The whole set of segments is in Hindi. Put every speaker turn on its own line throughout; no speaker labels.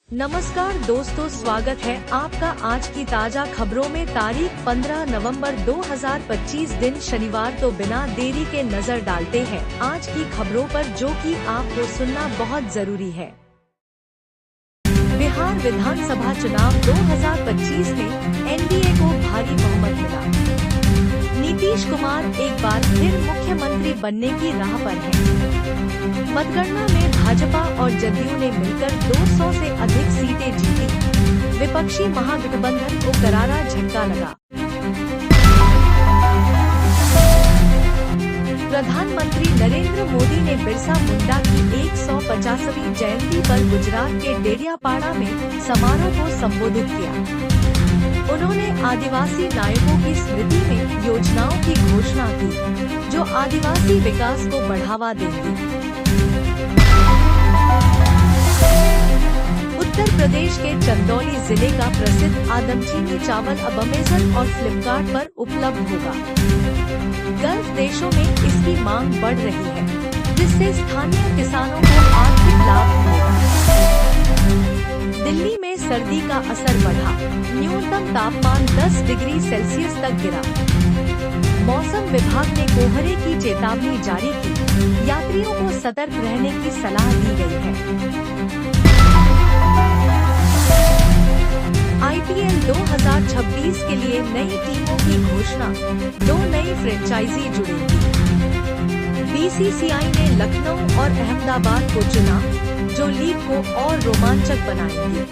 नमस्कार दोस्तों, स्वागत है आपका आज की ताजा खबरों में। तारीख 15 नवंबर 2025 दिन शनिवार। तो बिना देरी के नजर डालते हैं आज की खबरों पर, जो कि आपको सुनना बहुत जरूरी है। बिहार विधानसभा चुनाव 2025 में एनडीए को भारी बहुमत मिला। नीतीश कुमार एक बार फिर मुख्यमंत्री बनने की राह पर हैं। मतगणना में भाजपा और जदयू ने मिलकर 200 से अधिक सीटें जीती। विपक्षी महागठबंधन को करारा झटका लगा। प्रधानमंत्री नरेंद्र मोदी ने बिरसा मुंडा की 150वीं जयंती पर गुजरात के डेडियापाड़ा में समारोह को संबोधित किया। उन्होंने आदिवासी नायकों की स्मृति में योजनाओं की घोषणा की, जो आदिवासी विकास को बढ़ावा देंगी। उत्तर प्रदेश के चंदौली जिले का प्रसिद्ध आदमचीनी चावल अब अमेज़न और फ्लिपकार्ट पर उपलब्ध होगा। गल्फ देशों में इसकी मांग बढ़ रही है, जिससे स्थानीय किसानों को आर्थिक लाभ मिलेगा। दिल्ली में सर्दी का असर बढ़ा। न्यूनतम तापमान 10 डिग्री सेल्सियस तक गिरा। मौसम विभाग ने कोहरे की चेतावनी जारी की। यात्रियों को सतर्क रहने की सलाह दी गई है। आईपीएल 2026 के लिए नई टीमों की घोषणा। 2 नई फ्रेंचाइजी जुड़ेंगी। बीसीसीआई ने लखनऊ और अहमदाबाद को चुना, जो लीग को और रोमांचक बनाएंगे।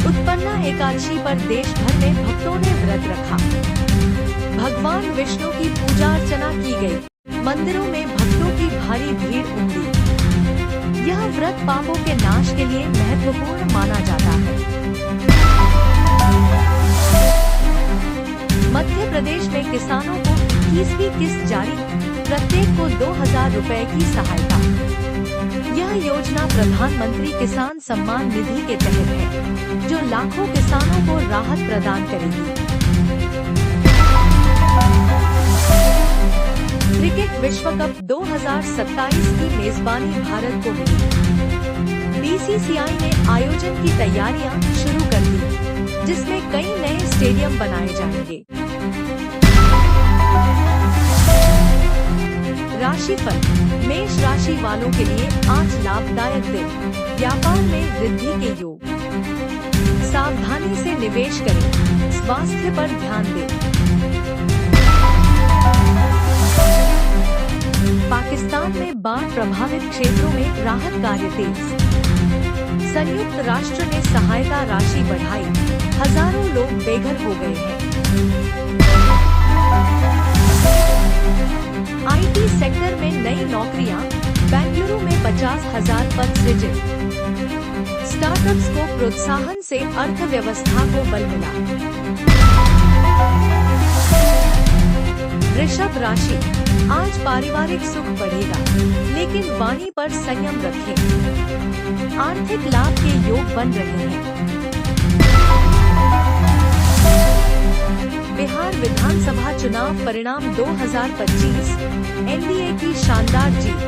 उत्पन्ना एकादशी पर देश भर में भक्तों ने व्रत रखा। भगवान विष्णु की पूजा अर्चना की गई। मंदिरों में भक्तों की भारी भीड़ उमड़ी। यह व्रत पापों के नाश के लिए महत्वपूर्ण माना जाता है। मध्य प्रदेश में किसानों को 21वीं किस्त जारी। प्रत्येक को 2000 रुपए की सहायता। यह योजना प्रधानमंत्री किसान सम्मान निधि के तहत है, जो लाखों किसानों को राहत प्रदान करेगी। क्रिकेट विश्व कप 2027 की मेजबानी भारत को मिली। बीसीसीआई ने आयोजन की तैयारियां शुरू कर दी, जिसमें कई नए स्टेडियम बनाए जाएंगे। राशिफल। मेष राशि वालों के लिए आज लाभदायक दिन। व्यापार में वृद्धि के योग। सावधानी से निवेश करें। स्वास्थ्य पर ध्यान दें। पाकिस्तान में बाढ़ प्रभावित क्षेत्रों में राहत कार्य तेज। संयुक्त राष्ट्र ने सहायता राशि बढ़ाई। हजारों लोग बेघर हो गए हैं। आईटी सेक्टर में नई नौकरियां। बेंगलुरु में 50,000 पद सृजित। स्टार्टअप्स को प्रोत्साहन से अर्थव्यवस्था को बल मिला। वृषभ राशि। आज पारिवारिक सुख बढ़ेगा, लेकिन वाणी पर संयम रखें। आर्थिक लाभ के योग बन रहे हैं। बिहार विधानसभा चुनाव परिणाम 2025। एनडीए की शानदार जीत।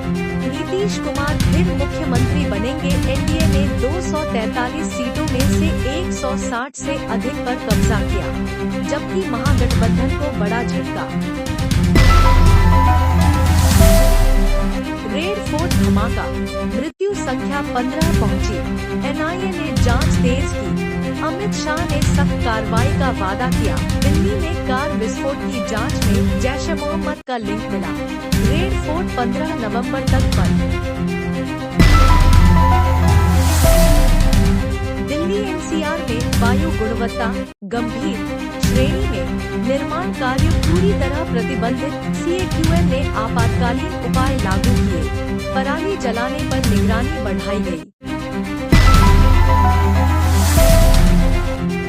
नीतीश कुमार फिर मुख्यमंत्री बनेंगे। एनडीए ने 243 सीटों में से 160 से अधिक पर कब्जा किया, जबकि महागठबंधन को बड़ा झटका। रेड फोर्ट धमाका। मृत्यु संख्या 15 पहुंची। एनआईए ने जांच तेज की। अमित शाह ने सख्त कार्रवाई का वादा किया। दिल्ली में कार विस्फोट की जांच में जैश-ए-मोहम्मद का लिंक मिला। रेड फोर्ट 15 नवंबर तक बंद। दिल्ली एनसीआर में वायु गुणवत्ता गंभीर श्रेणी में। निर्माण कार्य पूरी तरह प्रतिबंधित। सीएक्यूएम ने आपातकालीन उपाय लागू किए। पराली जलाने पर निगरानी बढ़ाई गई।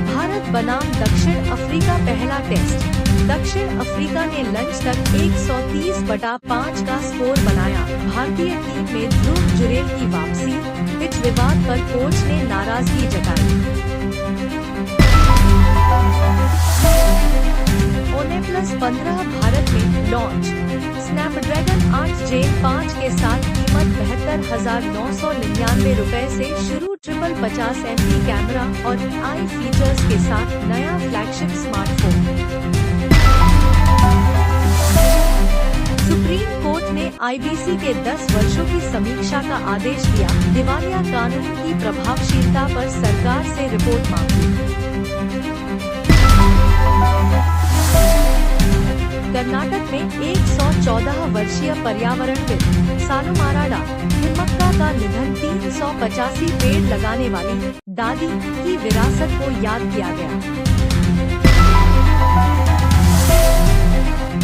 भारत बनाम दक्षिण अफ्रीका पहला टेस्ट। दक्षिण अफ्रीका ने लंच तक 130/5 का स्कोर बनाया। भारतीय टीम में ध्रुव जुरेल की वापसी। पिच विवाद पर कोच ने नाराजगी जताई। OnePlus 15 भारत में लॉन्च। स्नैपड्रैगन 8 Gen 5 के साथ कीमत 72,999 रुपए से शुरू। 50 MP कैमरा और AI फीचर्स के साथ नया फ्लैगशिप स्मार्टफोन। सुप्रीम कोर्ट ने IBC के 10 वर्षों की समीक्षा का आदेश दिया। दिवालिया कानून की प्रभावशीलता पर सरकार से रिपोर्ट मांगी। कर्नाटक में 114 वर्षीय पर्यावरणविद सालुमाराडा थिम्मक्का का निधन। 385 पेड़ लगाने वाली दादी की विरासत को याद किया गया।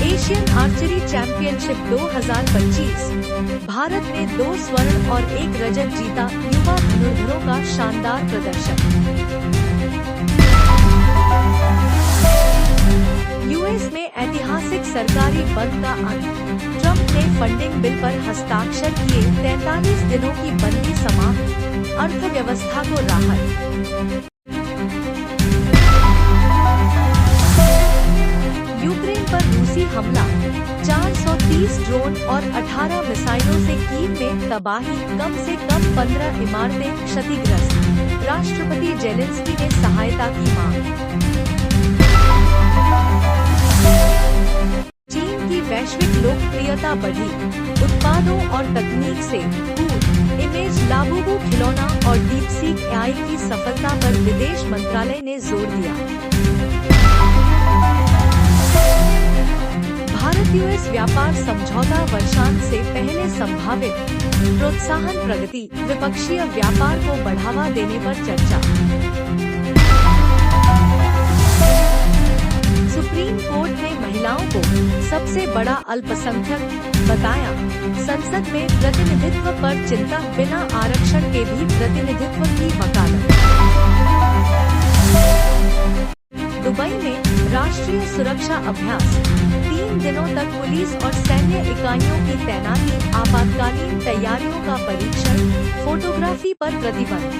एशियन आर्चरी चैंपियनशिप 2025, भारत ने 2 स्वर्ण और 1 रजत जीता। युवा धनुर्धरों का शानदार प्रदर्शन। यूएस में ऐतिहासिक सरकारी बंद का अंत। ट्रंप ने फंडिंग बिल पर हस्ताक्षर किए। 43 दिनों की बंदी समाप्त। अर्थव्यवस्था को राहत। यूक्रेन पर रूसी हमला। 430 ड्रोन और 18 मिसाइलों से कीव में तबाही। कम से कम 15 इमारतें क्षतिग्रस्त। राष्ट्रपति जेलेंस्की ने सहायता की मांग। चीन की वैश्विक लोकप्रियता बढ़ी। उत्पादों और तकनीक से दूर। इमेज लाबूबू खिलौना और डीपसीक AI की सफलता पर विदेश मंत्रालय ने जोर दिया। भारत-यूएस व्यापार समझौता वर्षांत से पहले संभावित। प्रोत्साहन प्रगति। द्विपक्षीय व्यापार को बढ़ावा देने पर चर्चा। सुप्रीम कोर्ट ने महिलाओं को सबसे बड़ा अल्पसंख्यक बताया। संसद में प्रतिनिधित्व पर चिंता। बिना आरक्षण के भी प्रतिनिधित्व की वकालत। दुबई में राष्ट्रीय सुरक्षा अभ्यास। 3 दिनों तक पुलिस और सैन्य इकाइयों की तैनाती। आपातकालीन तैयारियों का परीक्षण। फोटोग्राफी पर प्रतिबंध।